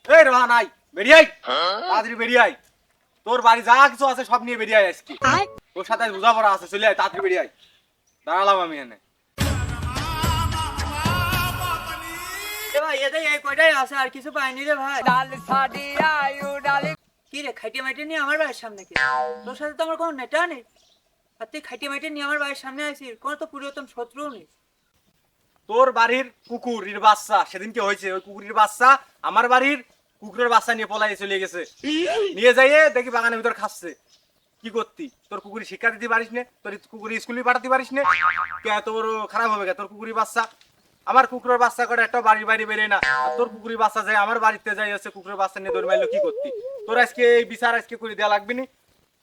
এই রে ভাই নাই বেরিয়ে আয়, তাড়াতাড়ি বেরিয়ে আয়। তোর বাড়ি যা কিছু আছে সব নিয়ে বেরিয়ে আয় আজকে। তোর সাথে বোঝাপড়া আছে, চলে আয় তাড়াতাড়ি বেরিয়ে আয়। দাঁড়ালাম আমি এনে। ভাই এটাই এই কয়টাই আছে, আর কিছু পাইনি রে ভাই। কি রে খাইটে মাইটে নিয়ে আমার বাড়ির সামনে কে? তোর সাথে তো আমার কোনো নেটা নেই, আর তুই খাইটে মাইটে নিয়ে আমার বাড়ির সামনে আসিস, কোনো তো পুরাতন শত্রুও নেই। তোর বাড়ির কুকুরের বাচ্চা সেদিনকে হয়েছে, ওই কুকুরের বাচ্চা আমার বাড়ির কুকুরের বাচ্চা নিয়ে পলাই চলে গেছে। নিয়ে যাইয়ে দেখি বাগানের ভিতর খাচ্ছে। কি করতি? তোর কুকুরি শিক্ষা দিতে পারিস না, তোর কুকুরি স্কুলে পাঠাতে পারিস না, কে তোর খারাপ হবে কে? তোর কুকুরি বাচ্চা, আমার কুকুরের বাচ্চা করে একটা বাড়ির বাইরে বেরোয় না, আর তোর কুকুরি বাচ্চা যায় আমার বাড়িতে যাই হচ্ছে কুকুরের বাচ্চা নিয়ে দৌড় মারলো। কি করতি? তোর আজকে এই বিচার আজকে করে দেওয়া লাগবে না,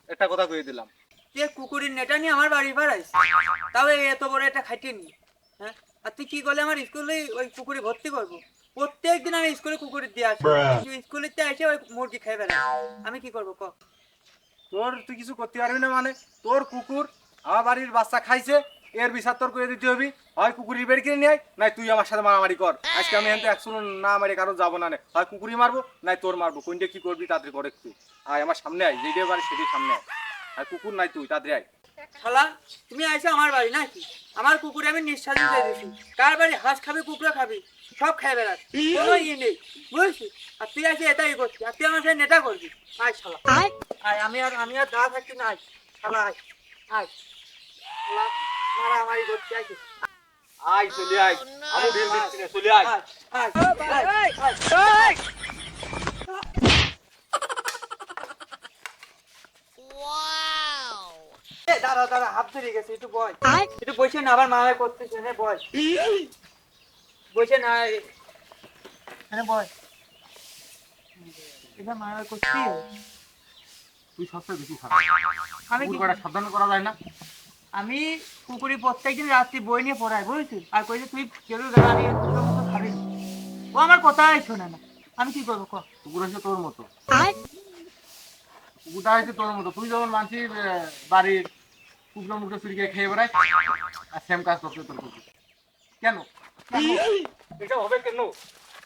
একটা কথা কয়ে দিলাম। তুই কুকুরের নেটা নিয়ে আমার বাড়ির পাড় আইস, তাও এত বড় একটা খাইটে নিয়ে, হ্যাঁ? আর তুই কি করলে আমার স্কুলে ওই কুকুরে ভর্তি করবো? প্রত্যেকদিন আমি স্কুলে কুকুরের দিয়ে আসি, স্কুলে এসে ওই মুরগি খাই বেড়াই, আমি কি করবো ক? তোর তুই কিছু করতে পারবি না মানে? তোর কুকুর আমার বাড়ির বাচ্চা খাইছে, এর বিচার তোর করে দিতে হবে। হয় কুকুরি বের কিনে নিয়ে আয়, নাই তুই আমার সাথে মারামারি কর। আজকে আমি এখান একশো না মারি কারো যাবো না, হয় কুকুরি মারবো নাই তোর মারবো, কোনটা কি করবি তাড়াতাড়ি করে একটু আয় আমার সামনে আয়, যেটা বাড়ি সেটি সামনে আয়। আর কুকুর নাই তুই তাড়াতাড়ি আয়। শালা তুমি আইসো আমার বাড়ি নাকি? আমার কুকুরে আমি নিঃশ্বাসই দিয়ে দিছি, কার বাড়ি হাঁস খাবি কুকুরে খাবি সব খাই বেড়াস, কোনো ইয়ে নেই বুঝছিস? আর তুই আইসে এটাই করছিস, আর তুই আমার সাথে নেটা করবি। আয় শালা আয়, আমি আর দাঁড়া থাকছি না, আয় শালা আয় আয়, শালা মারামারি করছি, আইসি আয় চলে আয়, আমি ঢিল দিচ্ছি না, চলে আয়। আয় আয় আয়। দাঁড়া দাঁড়া, হাত ধরে গেছে, একটু বয়, একটু বসে না, আবার মারামারি করতেছে, হ্যাঁ বয়, বসে না, হ্যাঁ বয়, এটা মারামারি করছি। তুই সবচেয়ে বেশি খারাপ, আমি কুকুর কি- কটা সাবধান করা যায় না? আমি কুকুরি প্রত্যেকদিন রাত্রি বই নিয়ে পড়াই বুঝছিস, আর কইছে তুই কেউ গাড়ি কুকুরের মতো খাবি না। ও আমার কথাই শোনে না, আমি কি করবো ক? কুকুর হচ্ছে তোর মতো, কুকুরটা হচ্ছে তোর মতো। তুই যেমন মানছিস বাড়ির কুকুরের মুখে চুরি খেয়ে খেয়ে বেড়াই, আর সেম কাজ করছে তোর কুকুর। কেন এটা হবে কেন?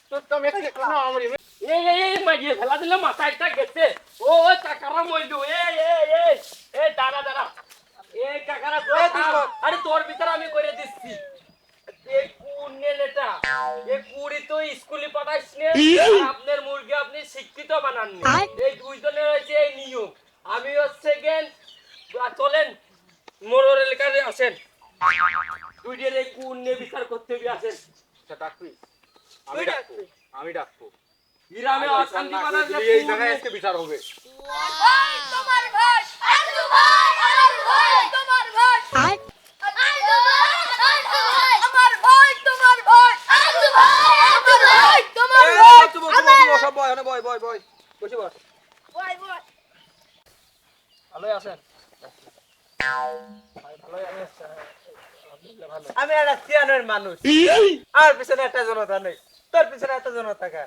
তোর তো আমি একটা দেখলাম না আমার এই মাগিয়ে ফেলা দিলে মাথাটা গেছে। ও কাকারা মইলু, এই দাঁড়া দাঁড়া, এই কাকারা আরে তোর ভিতরে আমি করে দিচ্ছি। এই কুনে নেটা, এই কুড়ি তো স্কুলে পাঠাইছ নে, আপনার মুরগি আপনি শিক্ষিত বানাননি। এই দুইজনের হয়েছে এই নিয়ম। আমি হচ্ছে গেন চলেন মোড়ের এলাকায় আসেন, দুইজনের এই কুনে বিচার করতে হবে আসেন। ডাকবি? আমি ডাকবো, আমি ডাকবো। গ্রামে অশান্তি বানালে এই জায়গায় আজকে বিচার হবে। তোমার ভাই আলু ভাই আমার ভাই তোমার ভাই আমার ভাই তোমার ভাই আলু ভাই আমার ভাই তোমার ভাই সব বয় বয় বয় বয় বসে বস। ভাই ভাই ভালোই আছেন? ভালোই আছেন, ভালো। আমি একটা সিয়ানের মানুষ, আর পিছনে একটা জনতা নেই, তোর পিছনে একটা জনতা কা।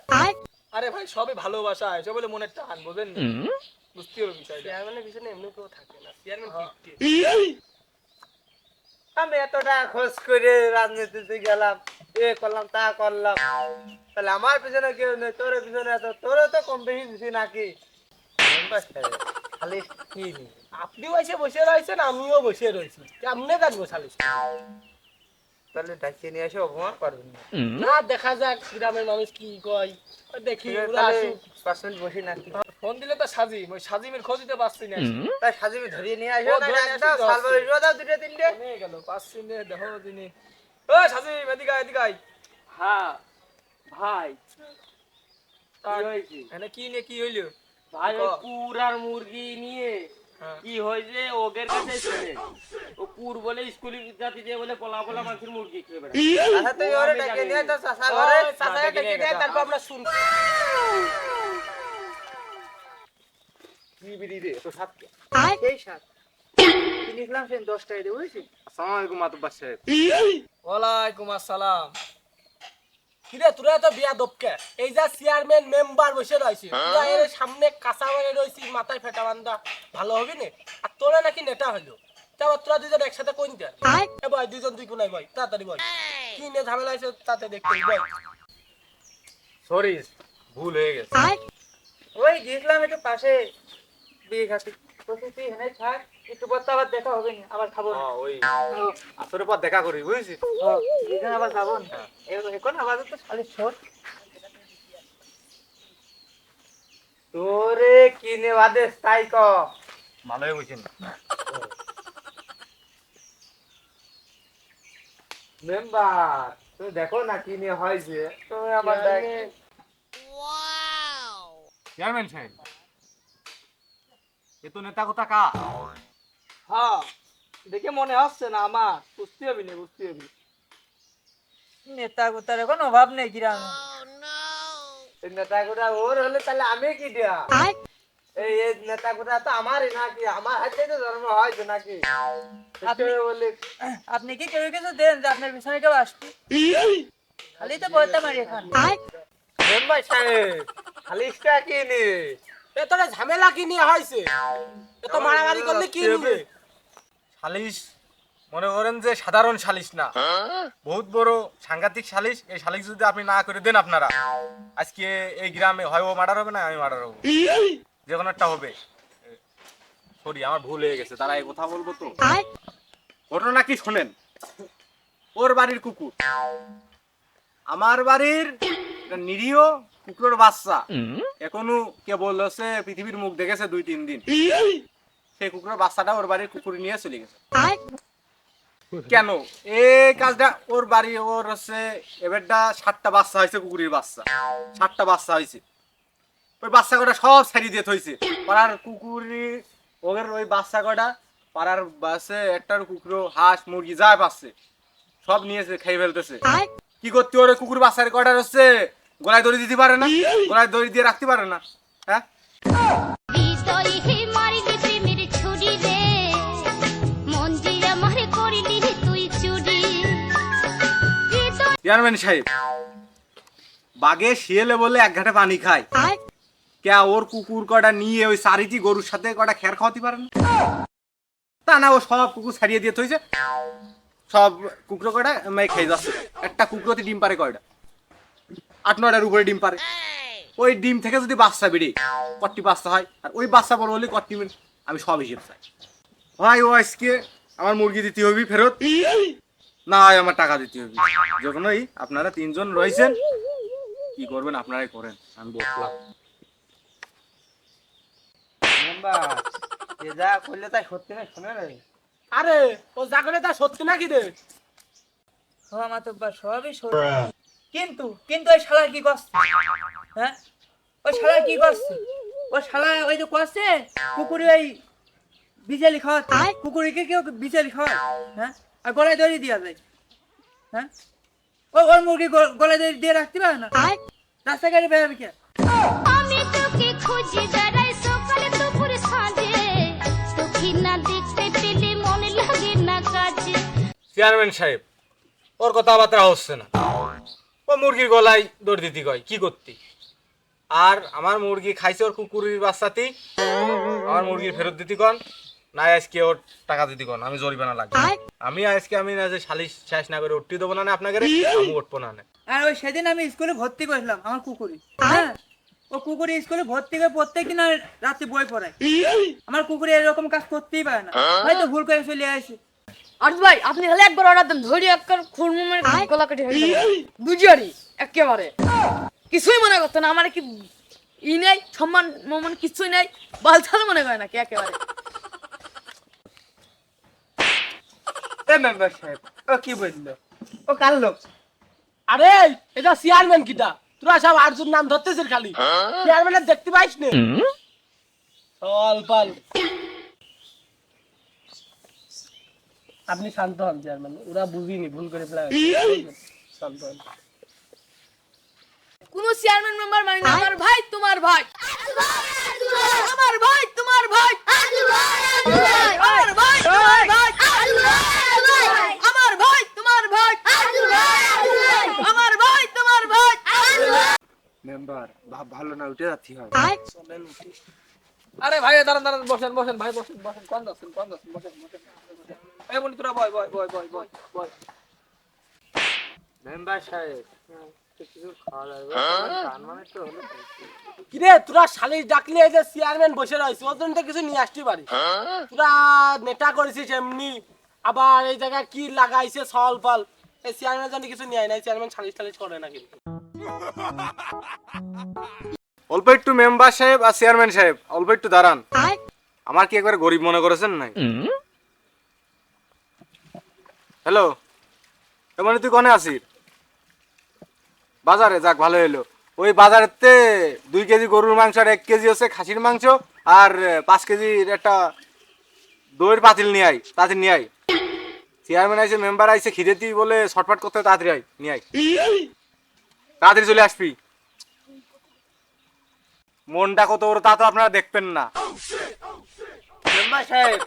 আরে ভাই সবই ভালোবাসা এসে বলে মনের টান, বোঝেন না? বুঝতে হবে বিষয়টা। চেয়ারম্যানের পিছনে এমনি কেউ থাকে না, চেয়ারম্যান হ্যাঁ। ফিফটি। আমি এতটা খোঁজ করে রাজনীতিতে গেলাম, এ করলাম তা করলাম, তাহলে আমার পিছনে কেউ নেই, তোর পিছনে এত, তোরও তো কম বেশি দিছি নাকি? খালি কি নি? আপনিও এসে বসে রয়েছেন, আমিও বসে রয়েছি, কেমনে থাকবো সালিশ? তাহলে ডাকিয়ে নিয়ে এসে অপমান করবেন না। না দেখা যাক গ্রামের মানুষ কি কয়, দেখি ওরা আসুক। 5 মিনিট বসি নাকি? ফোন দিলে তো সাজিম, ওই সাজিমের খোঁজ দিতে পারছি না। তাই সাজিবি ধরিয়ে নিয়ে আসো, ও, না ধরে নিয়ে একদম আসি তো সালবার আছে। ইরো দাও দুটো তিনটে। নিয়ে গেল 5 মিনিট দেখো দিনে। ও সাজিম এদিকে আয়, এদিকে আয়। হ্যাঁ ভাই, তার- কি হয়েছে? এখানে কি নিয়ে কি হইলো? ভাই ক। ওই কুর আর মুরগি নিয়ে হ্যাঁ। কি হয়েছে ওদের কাছে শুনে, ও কুর বলে স্কুলে জাতি দিয়ে বলে পলা পলা মানুষের মুরগি খেয়ে বেড়ায়। আচ্ছা তুই ওরে ডাকিয়ে নিয়ে তো চাচা ঘরে, ওই চাচাকে ডেকে দে, তারপর আমরা শুনবো। কি বিড়ি রে তো সাথে? এই সাত কিনেছিলাম সে 10 টাকা দিয়ে, বুঝছিস? আসসালামু আলাইকুম মাতুব্বার সাহেব। ওয়ালাইকুম আসসালাম। কিরে তোরা তো বিয়া দপকে, এই যা চেয়ারম্যান মেম্বার বসে রয়েছে, তোরা এর সামনে কাঁচা মানে রয়েছিস, মাথায় ফেটা বান্ধা, ভালো হবে না? আর তোরা নাকি নেতা হইলো, তারপর তোরা দুজন একসাথে কোন দেয়? এ ভাই দুজন তুই কোনায় ভাই, তাড়াতাড়ি ভাই কি নিয়ে ঝামেলা হয়েছে তাতে দেখতে বল। সরি ভুল হয়ে গেছে। ওই গিয়েছিলাম একটু পাশে বিয়ে খাতে, বলছি তুই হেনে থাক, একটু পর তো আবার দেখা হবে না, আবার খাবো না। ওই আসরের পর দেখা করি, বুঝেছিস? দুজন আবার যাবো না, এখন আপাতত তো খালি ছোট। তোরে কিনে বাদেশ তাই ক। ভালোই বুঝছেন। মেম্বার তুমি দেখো না কি নিয়ে হয়েছে, তুমি আবার দেখ। চেয়ারম্যান সাহেব, এ তো নেতা কথা কা। হ্যাঁ দেখে মনে হচ্ছে না আমার, বুঝতে হবে না, বুঝতে হবে। নেতা গোতার এখন অভাব নেই গ্রামে। নেতা গোটা ওর হলে তাহলে আমি কি দেয়া? এই নেতা গোটা তো আমারই নাকি, আমার হাতে তো জন্ম হয়তো নাকি। আপনি কি কেউ কিছু দেন যে আপনার পিছনে কেউ আসবে? খালি তো বলতে পারি এখন। মেম্বার সাহেব খালি কি নি, তোরা ঝামেলা কি নিয়ে হয়েছে? এত মারামারি করলে কি নিবে? সালিশ মনে করেন যে সাধারণ সালিশ না, বহুত বড় সাংঘাতিক সালিশ। এই সালিশ যদি আপনি না করে দেন আপনারা, আজকে এই গ্রামে হয় ও মার্ডার হবে না আমি মার্ডার হবো, যে কোনো একটা হবে। সরি, আমার ভুল হয়ে গেছে। তারা এই কথা বলবো তো। ঘটনা কি শোনেন। ওর বাড়ির কুকুর, আমার বাড়ির একটা নিরীহ কুকুরের বাচ্চা, এখনো কে বলছে পৃথিবীর মুখ দেখেছে 2-3 দিন। সেই কুকুরের বাচ্চাটা ওর বাড়ির কুকুর নিয়ে চলে গেছে। কেন এই কাজটা? ওর বাড়ি ওর হচ্ছে এবারটা 7টা বাচ্চা হয়েছে, কুকুরের বাচ্চা 7টা বাচ্চা হয়েছে। ওই বাচ্চা কটা সব ছাড়িয়ে দিয়ে থইছে। পাড়ার কুকুরি ওদের ওই বাচ্চা কটা পাড়ার বাসে একটার কুকুর, হাঁস, মুরগি যা পাচ্ছে সব নিয়েছে, খেয়ে ফেলতেছে। কি করতে ওরে কুকুর বাচ্চার কটার হচ্ছে গলায় দড়ি দিতে পারে না, গলায় দড়ি দিয়ে রাখতে পারে না। হ্যাঁ, চেয়ারম্যান সাহেব, বাগে শিয়ালে বলে এক ঘাটে পানি খায়, কে ওর কুকুর কটা নিয়ে ওই চারিটি গরুর সাথে কটা খের খাওয়াতে পারে না? তা না, ও সব কুকুর ছাড়িয়ে দিয়ে থইছে, সব কুকুর কটা খেয়ে যাচ্ছে। একটা কুকুরতে ডিম পারে কয়টা? 8-9টার উপরে ডিম পারে। ওই ডিম থেকে যদি বাচ্চা বেরিয়ে কটি বাচ্চা হয়, আর ওই বাচ্চা বড় হলে কটি, আমি সব হিসেব চাই। ভাই ও আজকে আমার মুরগি দিতে হবে ফেরত, না হয় আমার টাকা দিতে হবে। যখনই আপনারা 3 জন রয়েছেন, কি করবেন আপনারাই করেন, আমি বসলাম। মেম্বার এ যা করলে তাই সত্যি না, শোনে রে। আরে ও যা করে তা সত্যি নাকি রে? ও আমার তো সবই সত্যি, কিন্তু কিন্তু ওই শালা কি করছে? হ্যাঁ, ওই শালা কি করছে? ওই শালা ওই যে করছে কুকুরে ওই বিজালি খাওয়াতে, কুকুরকে কেউ বিজালি খাওয়ায়? হ্যাঁ, আর গলায় দড়ি দিয়া যায়। হ্যাঁ, ওর মুরগি গলায় দড়ি দিয়ে রাখতে পারে না, রাস্তাঘাটে বেরোবে কে? আমি তোকে খুঁজে বেড়াই সকালে দুপুরে সাঁঝে, তোকে না দেখতে পেলে মনে লাগে না কাজে। চেয়ারম্যান সাহেব, ওর কথাবার্তা হচ্ছে না। ও মুরগির গলায় দৌড় দিতে কয়, কি করতে? আর আমার মুরগি খাইছে ওর কুকুরের বাচ্চাতে, আমার মুরগি ফেরত দিতে কন, না আজকে ওর টাকা দিতে কন, আমি জরিমানা লাগবে। আমি আজকে আমি না যে সালিশ শেষ না করে উঠতে দেবো না আপনাকে, আমি উঠবো না। আর ওই সেদিন আমি স্কুলে ভর্তি করেছিলাম আমার কুকুরি, হ্যাঁ, ও কুকুরি স্কুলে ভর্তি করে প্রত্যেকদিন রাতে বই পড়ায়। আমার কুকুরি এরকম কাজ করতেই পারে না, হয়তো ভুল করে চলে আসে। আর ভাই আপনি হলে একবার অর্ডার দেন, ধরি একবার খুরমুমের গলা কেটে হয়ে যাবে বুঝিয়ারি একেবারে কিছুই মনে করতো না। আমার কি ই নেই, সম্মান মমান কিছুই নেই, বালছাল মনে করে নাকি একেবারে। মেম্বার সাহেব ও কি বললো? ও কার লোক? আরে এটা চেয়ারম্যান কিটা? তোরা সব আর্জুন নাম ধরতেছিস খালি, চেয়ারম্যানের দেখতে পাইস না? পাল আপনি শান্ত হন চেয়ারম্যান, ওরা বুঝিনি, ভুল করে ফেলা শান্ত হন। কোন চেয়ারম্যান মেম্বার মানে না, আমার ভাই তোমার ভাই, আমার ভাই তোমার ভাই, আমার ভাই তোমার ভাই, আমার ভাই তোমার ভাই, আমার ভাই তোমার ভাই। মেম্বার ভাব ভালো না, উঠে যাচ্ছি হয়। আরে ভাই দাঁড়ান দাঁড়ান, বসেন বসেন ভাই, বসেন বসেন, কোন যাচ্ছেন বসেন বসেন। এই মনি তোরা বয় বয় বয় বয় বয় বয়। মেম্বার সাহেব কিরে তোরা শালিশ ডাকলি এই যে চেয়ারম্যান বসে রয়েছে ওর জন্য তো কিছু নিয়ে আসতে পারি তোরা নেটা করেছিস এমনি আবার এই জায়গায় কি লাগাইছে সল ফল এই চেয়ারম্যান জানি কিছু নিয়ে নাই চেয়ারম্যান শালিশ টালিশ করে না কিন্তু অল্প একটু মেম্বার সাহেব আর চেয়ারম্যান সাহেব অল্প একটু দাঁড়ান। আমার কি একবার গরিব মনে করেছেন নাই? হ্যালো, এমন তুই কনে আছিস? বাজারে, যাক ভালো এলো। ওই বাজারেতে 2 কেজি গরুর মাংস আর 1 কেজি হচ্ছে খাসির মাংস আর 5 কেজির একটা দইয়ের পাতিল নিয়ে আই, তাড়াতাড়ি নিয়ে আই। চেয়ারম্যান আইছে, মেম্বার আইছে, খিদেতি বলে শর্টফাট করতে তাড়াতাড়ি আই, নিয়ে আই, তাড়াতাড়ি চলে আসবি। মনটা কত বড় তা তো আপনারা দেখবেন না। মেম্বার সাহেব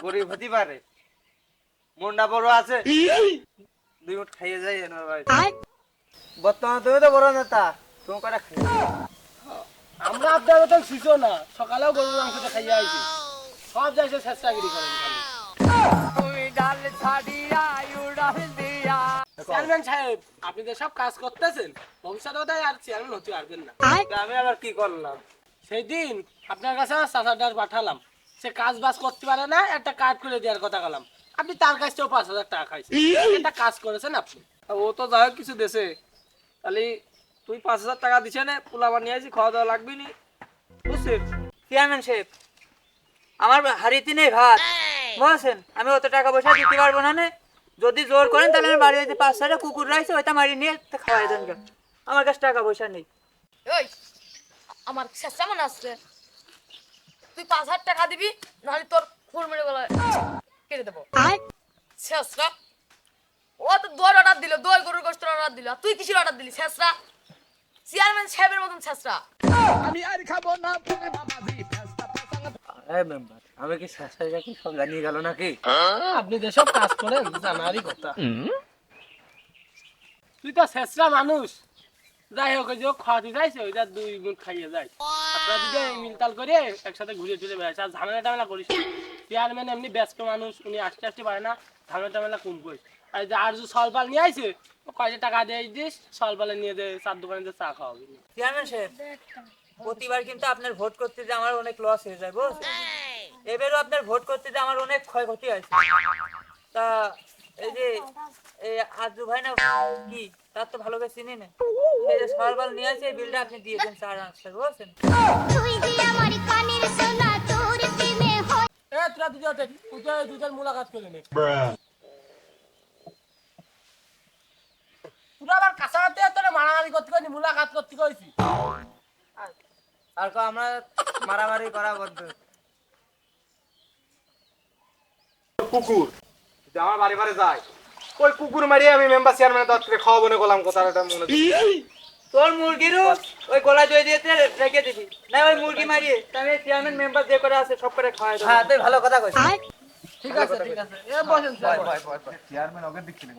গরিব হতে পারে, মনটা বড় আছে, 2 মুঠ খাইয়ে যাই আমার ভাই। বর্তমানে তুমি তো বড় নেতা, তুমি কটা খাইয়ে আমরা আপনার মতন শিশু না, সকালেও গরুর মাংসটা খাইয়ে আইছি, সব যাইছে চেষ্টাগিরি করেন খালি। চেয়ারম্যান সাহেব আপনি তো সব কাজ করতেছেন, ভবিষ্যতে বোধহয় আর চেয়ারম্যান হতে পারবেন না। আমি আবার কি করলাম? সেই দিন আপনার কাছে চাচার পাঠালাম, সে কাজ বাজ করতে পারে না, একটা কার্ড করে দেওয়ার কথা গেলাম, আপনি তার কাছ থেকেও 5,000 টাকা খাইছেন, একটা কাজ করেছেন আপনি। ও তো যাই হোক কিছু দেশে, তাহলে তুই 5,000 টাকা দিছে না, পোলা বানিয়ে আছি, খাওয়া দাওয়া লাগবি নি, বুঝছিস? চেয়ারম্যান সাহেব আমার হাড়িতে নেই ভাত, বুঝছেন? আমি অত টাকা পয়সা দিতে পারবো না। যদি জোর করেন তাহলে আমি বাড়ি হইতে 5-6টা কুকুর রাখছি, ওইটা মারি নিয়ে খাওয়াই দেন। আমার কাছে টাকা পয়সা নেই। ওই আমার শেষটা মনে আসছে, তুই 5,000 টাকা দিবি, নাহলে তোর খুর মেরে গলা কেটে দেবো। শেষরা ও তো দই অর্ডার দিল, দই গরুর গোশত অর্ডার দিল, তুই কিসের অর্ডার দিলি? শেষরা চেয়ারম্যান সাহেবের মতন শেষরা। আমি কি শেষটা কি সব জানিয়ে গেল নাকি? আপনি যেসব কাজ করেন জানারই কথা। তুই তো শেষরা মানুষ, যাই হোক ওই যে খাওয়াতে যাইছে ওইটা 2 মুঠ খাইয়ে যায়। আপনারা যদি মিলতাল করে একসাথে ঘুরে টুরে বেড়াচ্ছে, আর ঝামেলা টামেলা করিস। চেয়ারম্যান এমনি ব্যস্ত মানুষ, উনি আসতে আসতে পারে না, ঝামেলা টামেলা কম করিস। আর যে আর যে সলপাল নিয়ে আইছে, কয়টা টাকা দিয়ে দিস, সলপালে নিয়ে যে চার দোকানে যে চা খাওয়াবি। চেয়ারম্যান সাহেব প্রতিবার কিন্তু আপনার ভোট করতে যে আমার অনেক লস হয়ে যায়, বুঝছেন? এবারও আপনার ভোট করতে যে আমার অনেক ক্ষয়ক্ষতি হয়েছে। তা এই যে এই আজু ভাই না কি, তার তো ভালো করে চিনি না, এই যে সরবাল নিয়ে আসে, এই বিলটা আপনি দিয়ে দেন 4 আনসার, বুঝছেন? তুই যে আমার কানের সোনা তোর প্রেমে হয় তোরা দুজন মুলাকাত করে নে। তোরা আবার কাছাকাছি তোরা মারামারি করতে কইনি, মুলাকাত করতে কইছি। আর আমরা মারামারি করা বন্ধ। কুকুর যদি আমার বাড়ি বাড়ি যায়, ওই কুকুর মারিয়ে আমি মেম্বার চেয়ারম্যানের দাঁত থেকে খাওয়াবো না গলাম কথাটা মনে তোর মুরগিরও ওই গলা জয় দিয়ে রেখে দিবি না, ওই মুরগি মারিয়ে তাহলে চেয়ারম্যান মেম্বার যে করে আছে সব করে খাওয়াই দেবো। হ্যাঁ, তুই ভালো কথা কইছিস। ঠিক আছে ঠিক আছে, এ বসেন চেয়ারম্যান ওকে দেখছিলেন।